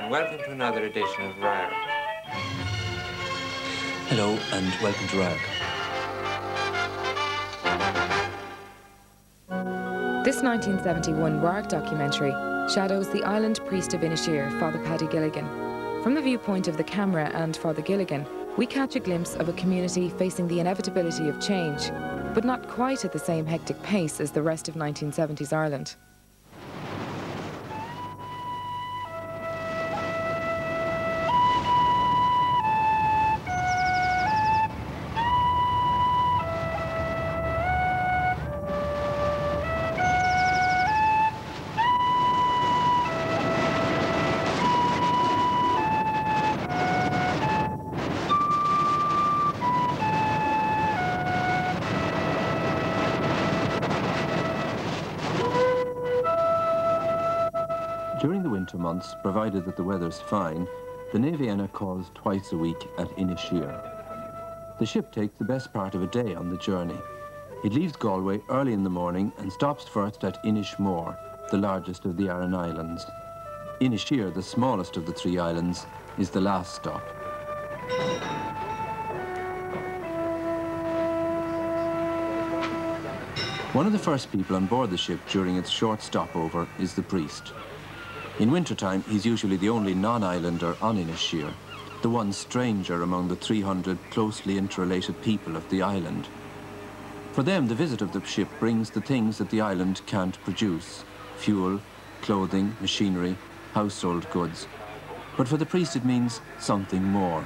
and welcome to another edition of Radharc. Hello and welcome to Radharc. This 1971 Radharc documentary shadows the island priest of Inisheer, Father Paddy Gilligan. From the viewpoint of the camera and Father Gilligan, we catch a glimpse of a community facing the inevitability of change, but not quite at the same hectic pace as the rest of 1970s Ireland. During the winter months, provided that the weather's fine, the Naviena calls twice a week at Inisheer. The ship takes the best part of a day on the journey. It leaves Galway early in the morning and stops first at Inisheer, the largest of the Aran Islands. Inisheer, the smallest of the three islands, is the last stop. One of the first people on board the ship during its short stopover is the priest. In wintertime, he's usually the only non-islander on Inisheer, the one stranger among the 300 closely interrelated people of the island. For them, the visit of the ship brings the things that the island can't produce: fuel, clothing, machinery, household goods. But for the priest, it means something more.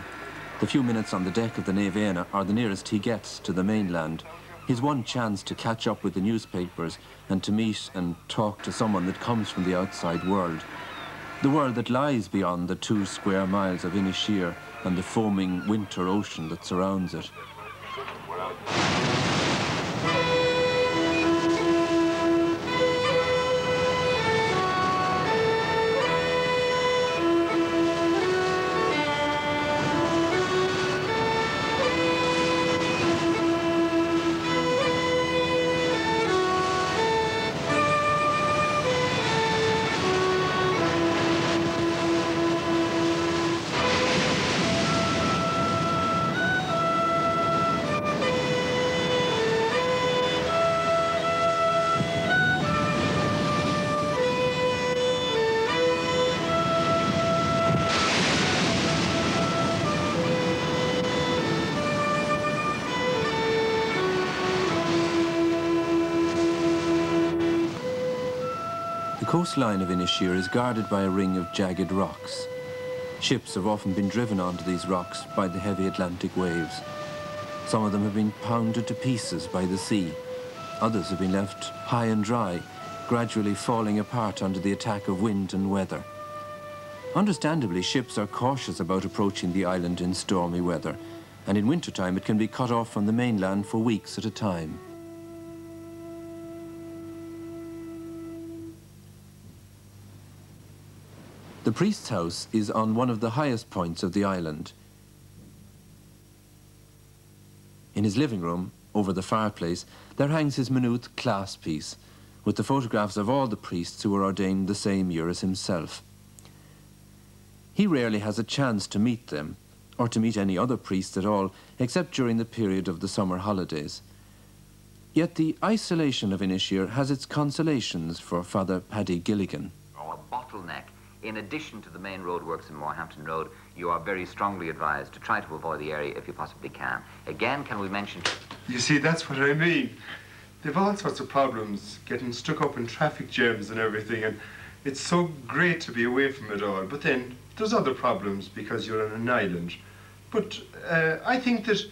The few minutes on the deck of the Naviena are the nearest he gets to the mainland, his one chance to catch up with the newspapers and to meet and talk to someone that comes from the outside world. The world that lies beyond the 2 square miles of Inisheer and the foaming winter ocean that surrounds it. The coastline of Inisheer is guarded by a ring of jagged rocks. Ships have often been driven onto these rocks by the heavy Atlantic waves. Some of them have been pounded to pieces by the sea. Others have been left high and dry, gradually falling apart under the attack of wind and weather. Understandably, ships are cautious about approaching the island in stormy weather, and in wintertime it can be cut off from the mainland for weeks at a time. The priest's house is on one of the highest points of the island. In his living room, over the fireplace, there hangs his minute class piece, with the photographs of all the priests who were ordained the same year as himself. He rarely has a chance to meet them, or to meet any other priests at all, except during the period of the summer holidays. Yet the isolation of Inisheer has its consolations for Father Paddy Gilligan. Or a bottleneck. In addition to the main roadworks in Morehampton Road, you are very strongly advised to try to avoid the area if you possibly can. Again, can we mention... You see, that's what I mean. They've all sorts of problems, getting stuck up in traffic jams and everything, and it's so great to be away from it all. But then there's other problems because you're on an island. But I think that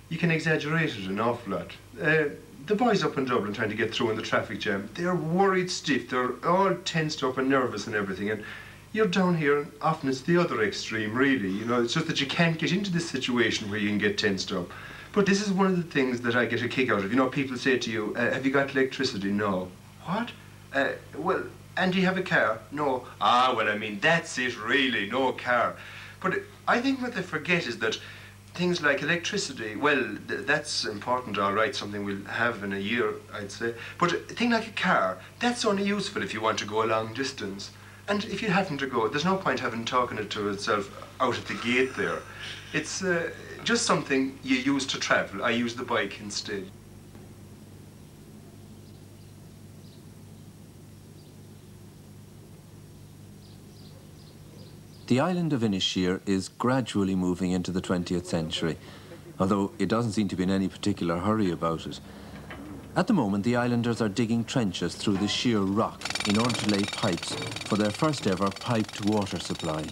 you can exaggerate it an awful lot. The boys up in Dublin trying to get through in the traffic jam, they're worried stiff, they're all tensed up and nervous and everything, and you're down here, and often it's the other extreme, really. You know, it's just that you can't get into this situation where you can get tensed up. But this is one of the things that I get a kick out of. You know, people say to you, have you got electricity? No. What? Well, and do you have a car? No. Ah, well, I mean, that's it, really, no car. But I think what they forget is that things like electricity, well, that's important, all right, something we'll have in a year, I'd say. But a thing like a car, that's only useful if you want to go a long distance. And if you happen to go, there's no point having talking it to itself out at the gate there. It's just something you use to travel. I use the bike instead. The island of Inisheer is gradually moving into the 20th century, although it doesn't seem to be in any particular hurry about it. At the moment, the islanders are digging trenches through the sheer rock in order to lay pipes for their first ever piped water supply.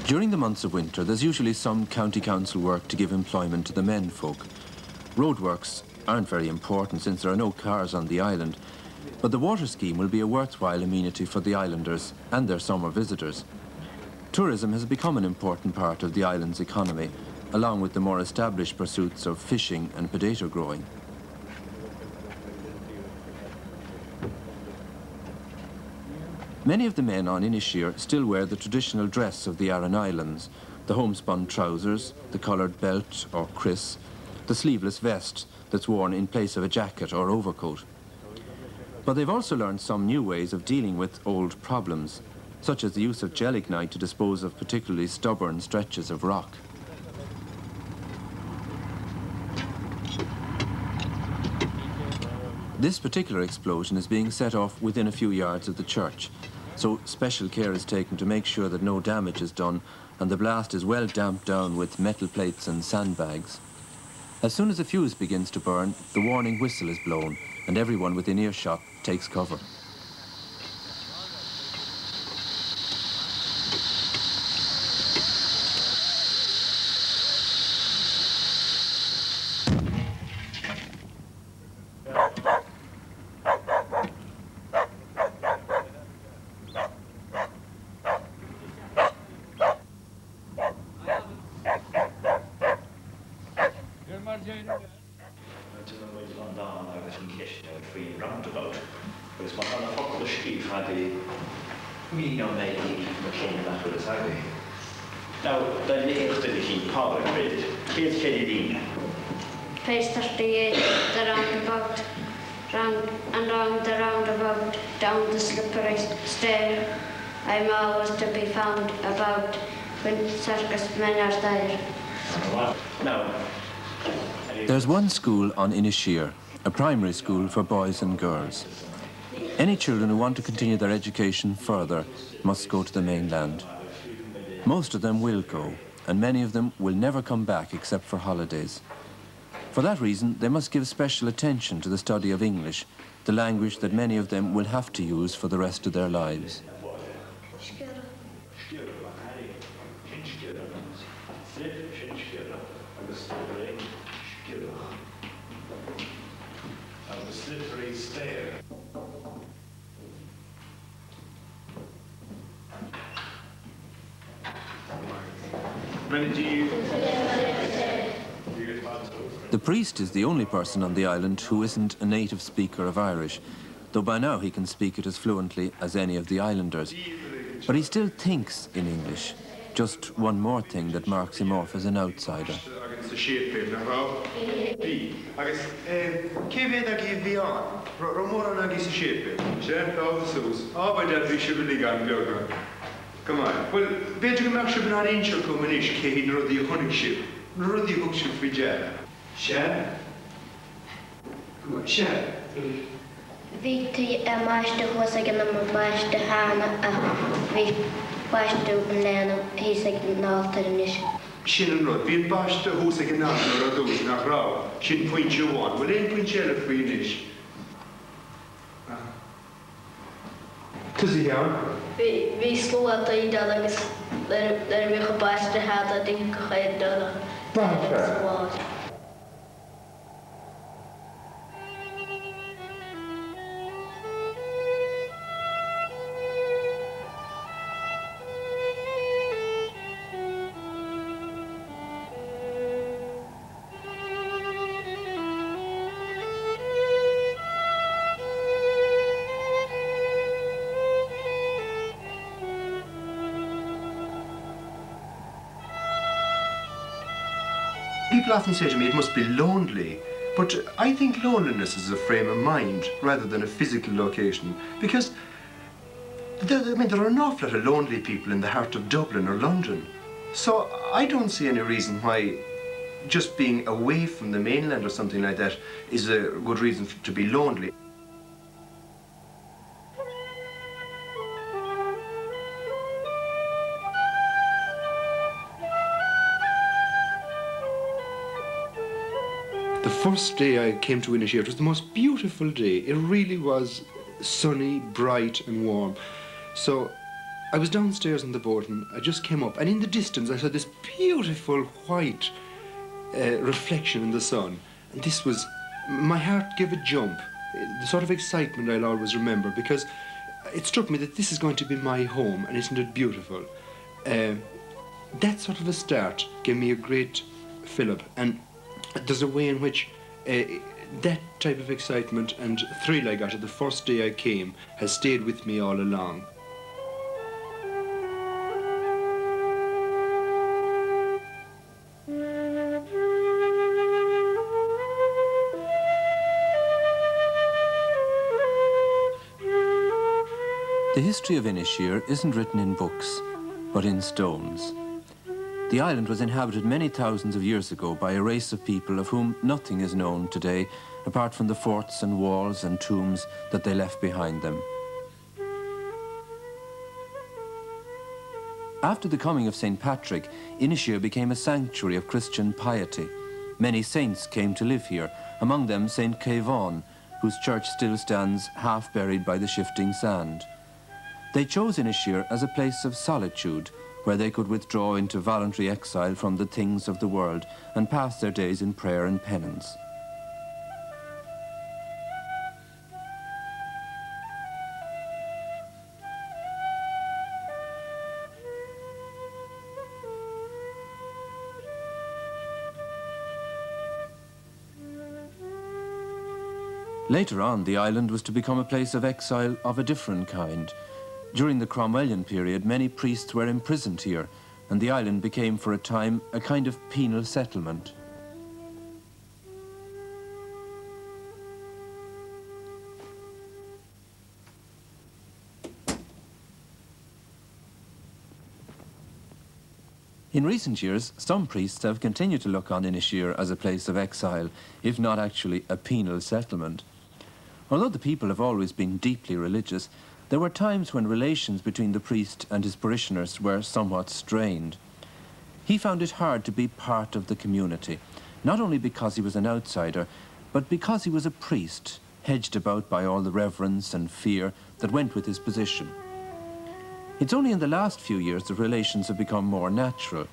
During the months of winter, there's usually some county council work to give employment to the men folk. Roadworks aren't very important since there are no cars on the island, but the water scheme will be a worthwhile amenity for the islanders and their summer visitors. Tourism has become an important part of the island's economy, along with the more established pursuits of fishing and potato growing. Many of the men on Inisheer still wear the traditional dress of the Aran Islands, the homespun trousers, the coloured belt or kris, the sleeveless vest that's worn in place of a jacket or overcoat. But they've also learned some new ways of dealing with old problems, such as the use of gelignite to dispose of particularly stubborn stretches of rock. This particular explosion is being set off within a few yards of the church, so special care is taken to make sure that no damage is done and the blast is well damped down with metal plates and sandbags. As soon as the fuse begins to burn, the warning whistle is blown and everyone within earshot takes cover. Place 38, the roundabout, round and round the roundabout, down the slippery stair. I'm always to be found about when circus men are there. No. There's one school on Inisheer, a primary school for boys and girls. Any children who want to continue their education further must go to the mainland. Most of them will go, and many of them will never come back except for holidays. For that reason, they must give special attention to the study of English, the language that many of them will have to use for the rest of their lives. The priest is the only person on the island who isn't a native speaker of Irish, though by now he can speak it as fluently as any of the islanders. But he still thinks in English, just one more thing that marks him off as an outsider. Come on. Well, better make sure not in your communication, Kate, nor the honey ship, nor the hook ship for Jan. Shan? Come on, Shan. Viti a maiste huosakin on maiste hana a vi maiste lena hisakin naltarnish. Shin rod, being bashed a huosakin naltar or those nach raw. Shin point you on. Well, ain't point you for Inish. Tuzi here. Vi slår i dag där vi har bäst det här att det inte sker då. Varför? People often say to me, it must be lonely. But I think loneliness is a frame of mind rather than a physical location. Because there are an awful lot of lonely people in the heart of Dublin or London. So I don't see any reason why just being away from the mainland or something like that is a good reason to be lonely. The first day I came to Inisheer, it was the most beautiful day. It really was sunny, bright and warm. So I was downstairs on the boat and I just came up, and in the distance I saw this beautiful white reflection in the sun. And this was, my heart gave a jump, the sort of excitement I'll always remember, because it struck me that this is going to be my home, and isn't it beautiful? That sort of a start gave me a great fill-up, and there's a way in which that type of excitement and thrill I got at the first day I came has stayed with me all along. The history of Inisheer isn't written in books, but in stones. The island was inhabited many thousands of years ago by a race of people of whom nothing is known today, apart from the forts and walls and tombs that they left behind them. After the coming of St. Patrick, Inisheer became a sanctuary of Christian piety. Many saints came to live here, among them St. Cavan, whose church still stands half buried by the shifting sand. They chose Inisheer as a place of solitude, where they could withdraw into voluntary exile from the things of the world and pass their days in prayer and penance. Later on, the island was to become a place of exile of a different kind. During the Cromwellian period, many priests were imprisoned here, and the island became for a time a kind of penal settlement. In recent years, some priests have continued to look on Inisheer as a place of exile, if not actually a penal settlement. Although the people have always been deeply religious, there were times when relations between the priest and his parishioners were somewhat strained. He found it hard to be part of the community, not only because he was an outsider, but because he was a priest, hedged about by all the reverence and fear that went with his position. It's only in the last few years that relations have become more natural.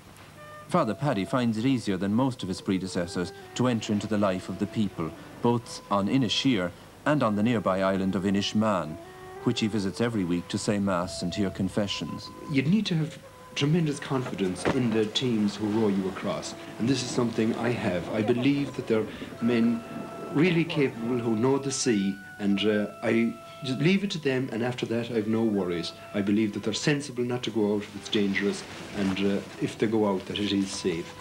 Father Paddy finds it easier than most of his predecessors to enter into the life of the people, both on Inisheer and on the nearby island of Inishmaan, which he visits every week to say Mass and hear confessions. You'd need to have tremendous confidence in the teams who row you across, and this is something I have. I believe that they're men really capable who know the sea, and I just leave it to them, and after that I've no worries. I believe that they're sensible not to go out if it's dangerous, and if they go out, that it is safe.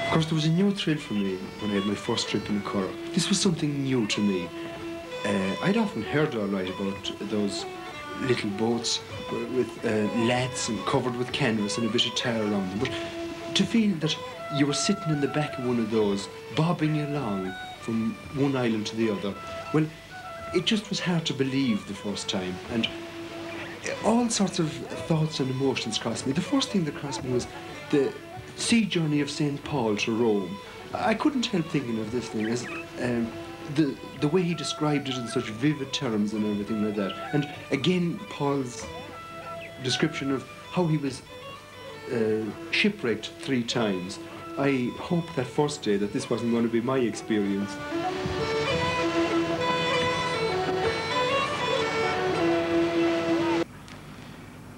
Of course, there was a new thrill for me when I had my first trip in Cork. This was something new to me. I'd often heard all right about those little boats with laths and covered with canvas and a bit of tar around them, but to feel that you were sitting in the back of one of those, bobbing along from one island to the other, well, it just was hard to believe the first time, and all sorts of thoughts and emotions crossed me. The first thing that crossed me was the sea journey of St. Paul to Rome. I couldn't help thinking of this thing as the way he described it in such vivid terms and everything like that. And again, Paul's description of how he was shipwrecked 3 times. I hoped that first day that this wasn't going to be my experience.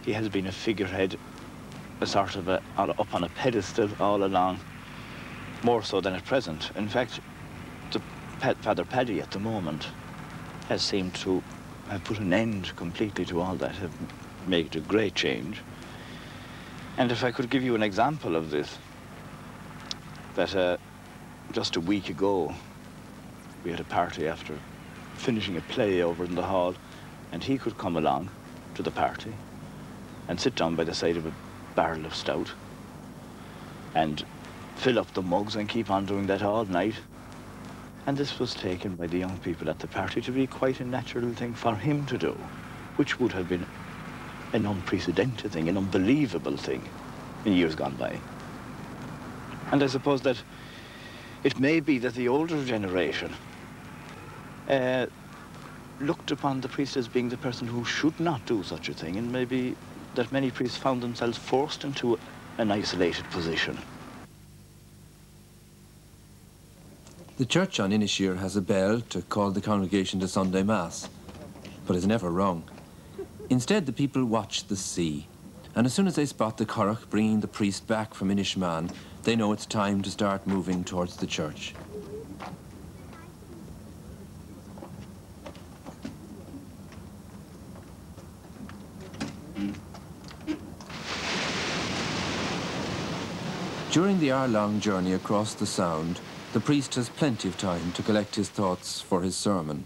He has been a figurehead a sort of up on a pedestal all along, more so than at present. In fact, Father Paddy at the moment has seemed to have put an end completely to all that, have made a great change. And if I could give you an example of this, that just a week ago, we had a party after finishing a play over in the hall, and he could come along to the party and sit down by the side of a barrel of stout and fill up the mugs and keep on doing that all night. And this was taken by the young people at the party to be quite a natural thing for him to do, which would have been an unprecedented thing, an unbelievable thing in years gone by. And I suppose that it may be that the older generation looked upon the priest as being the person who should not do such a thing, and maybe that many priests found themselves forced into an isolated position. The church on Inisheer has a bell to call the congregation to Sunday Mass, but it's never rung. Instead, the people watch the sea, and as soon as they spot the curragh bringing the priest back from Inishmaan, they know it's time to start moving towards the church. During the hour-long journey across the Sound, the priest has plenty of time to collect his thoughts for his sermon.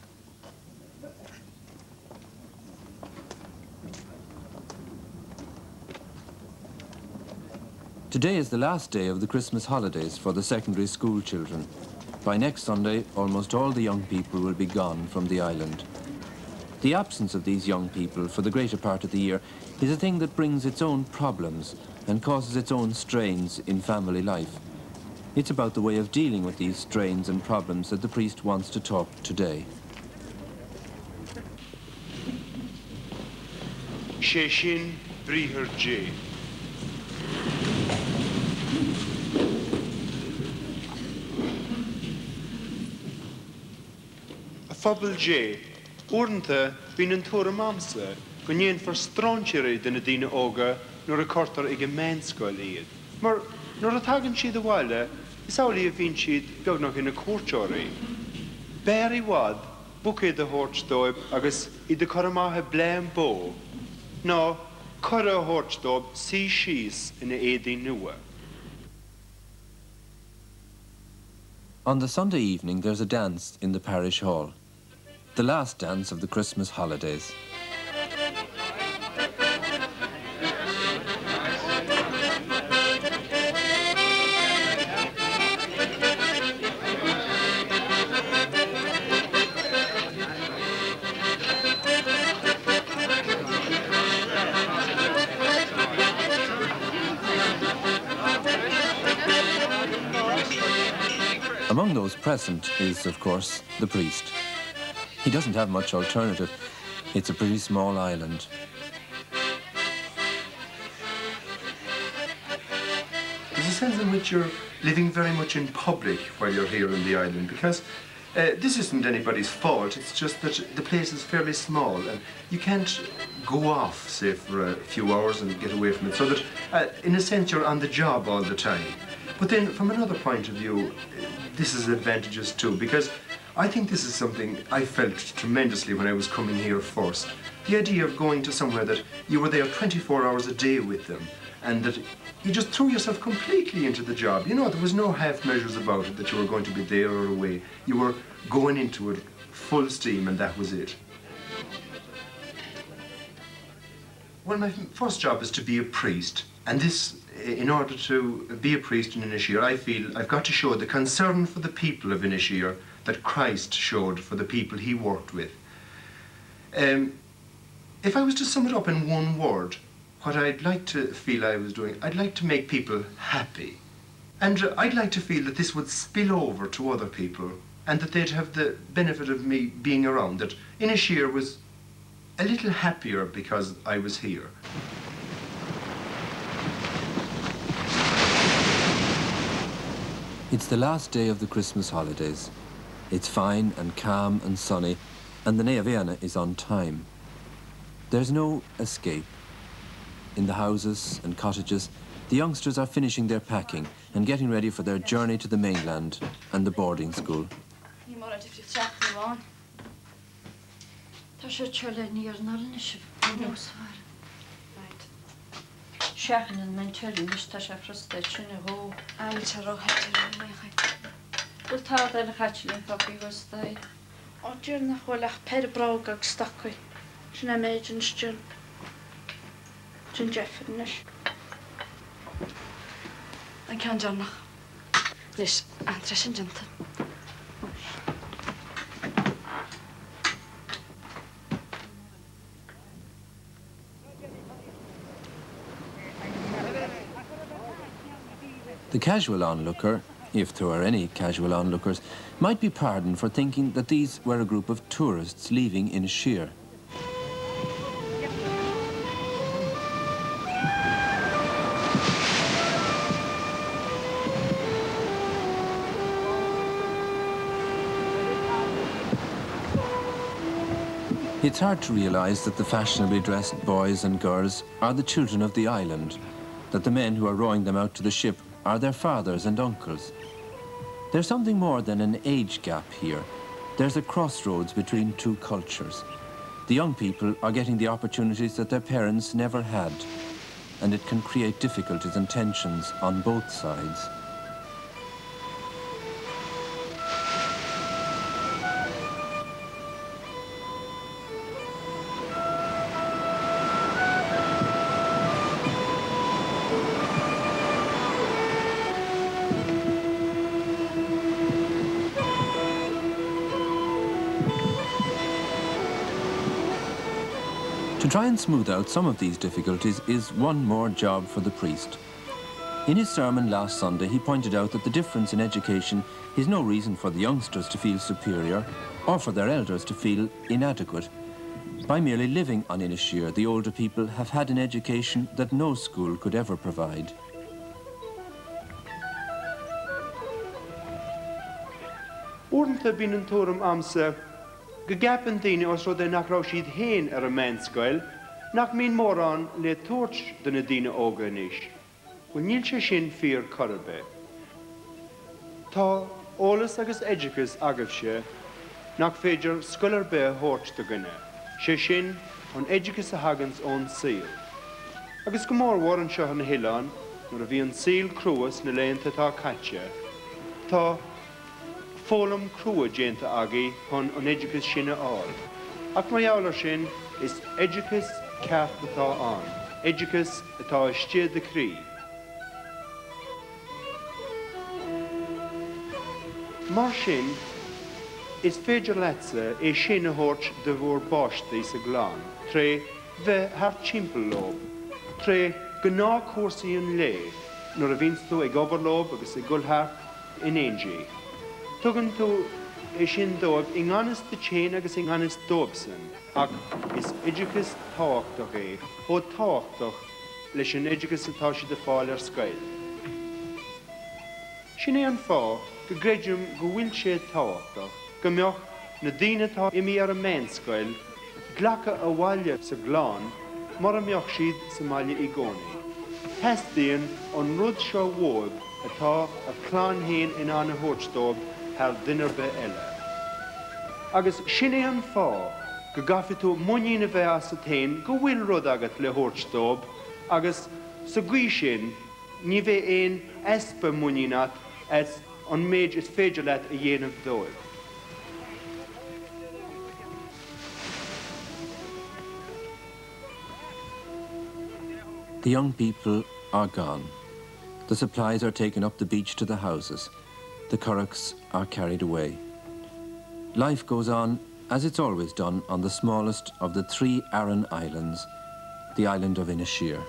Today is the last day of the Christmas holidays for the secondary school children. By next Sunday, almost all the young people will be gone from the island. The absence of these young people for the greater part of the year is a thing that brings its own problems and causes its own strains in family life. It's about the way of dealing with these strains and problems that the priest wants to talk today. Sheshin Briher J. A phobal J. Ornta been an tora mamsa, gunyen for stroncheri than a dina oga, nor a cortar ig a menskoil eid. Mar, nor a tagan she the wala, is only a vinchid beg noch in a courtjori. Berry wad, buke the hortstoib, agus I de koramahe blame bo. No, corra hortstoib, see she's in a eidi nua. On the Sunday evening, there's a dance in the parish hall. The last dance of the Christmas holidays. Among those present is, of course, the priest. He doesn't have much alternative. It's a pretty small island. There's a sense in which you're living very much in public while you're here on the island, because this isn't anybody's fault. It's just that the place is fairly small and you can't go off, say, for a few hours and get away from it. So that, in a sense, you're on the job all the time. But then, from another point of view, this is advantages too, because I think this is something I felt tremendously when I was coming here first. The idea of going to somewhere that you were there 24 hours a day with them, and that you just threw yourself completely into the job. You know, there was no half measures about it, that you were going to be there or away. You were going into it full steam, and that was it. Well, my first job is to be a priest, and this, in order to be a priest in Inisheer, I feel I've got to show the concern for the people of Inisheer that Christ showed for the people he worked with. If I was to sum it up in one word, what I'd like to feel I was doing, I'd like to make people happy. And I'd like to feel that this would spill over to other people and that they'd have the benefit of me being around, that Inisheer was a little happier because I was here. It's the last day of the Christmas holidays. It's fine and calm and sunny, and the Neaviana is on time. There's no escape. in the houses and cottages, the youngsters are finishing their packing and getting ready for their journey to the mainland and the boarding school. I can't do noch. Lis, Andres and Jonathan. The casual onlooker, if there are any casual onlookers, might be pardoned for thinking that these were a group of tourists leaving Inisheer. It's hard to realise that the fashionably dressed boys and girls are the children of the island, that the men who are rowing them out to the ship are their fathers and uncles. There's something more than an age gap here. There's a crossroads between two cultures. The young people are getting the opportunities that their parents never had, and it can create difficulties and tensions on both sides. To try and smooth out some of these difficulties is one more job for the priest. In his sermon last Sunday, he pointed out that the difference in education is no reason for the youngsters to feel superior or for their elders to feel inadequate. By merely living on Inisheer, the older people have had an education that no school could ever provide. Orinthe bín an túram amsa, go gapan daoine os rud é nach rá siad héin ar a mainscoil, nach mín mórán le tuairt den na daoine óga inis. Go níl sé sin fíor corbe. Tá ólas agus éidicas agah sé, nach féidir scoilar be thuairt do gine. Sé sin an éidicas a hagans ón síl. Agus go mór war an seo na hileán, nuair a bhí an síl cruas na léonta tá caite, tá fólam crua déanta agaí chun an éidicas sinna áil. Ach mar eabhlar sin is éidicas ceart atá an, éidicas atá istíad de crí. Mar sin is féidir leatsa é sin a thuairt de bhór báistí sa gláán, tré bheith thart timpeall lob, tré go ná cuasaí an lé, nuair a bhíonn tú ag obair lob agus ag gulthart in éonjaí. Tugann tú é sin dóibh i ngánas de chéin agus i ngánas dóibsan, ach is éidicas táhachtach é, ó táhachtach leis an éidicas atá si de fáil ar scoil. Sin é an fá go greidium go bhfuil sé táhachtach, go mbeadh na daoine tá imi ar a mainscoil, ghlacha a bhaile sa gláán, mar a mbeadh siad sa maille i gcónaí. Theasdaíonn an rud seo mhóib atá a chláán héin in anna thuairstóib thar duine be eile. Agus sin é an fá go gcaithfidh tú muína bheith as a tain go bhfuil rud agat le thuairstóib, agus sa gcuí sin ní bheith éon espa muínaat as an méid is féidir leat a dhéanamh dóibh. The young people are gone. The supplies are taken up the beach to the houses. The currachs are carried away. Life goes on as it's always done on the smallest of the 3 Aran Islands, the island of Inisheer.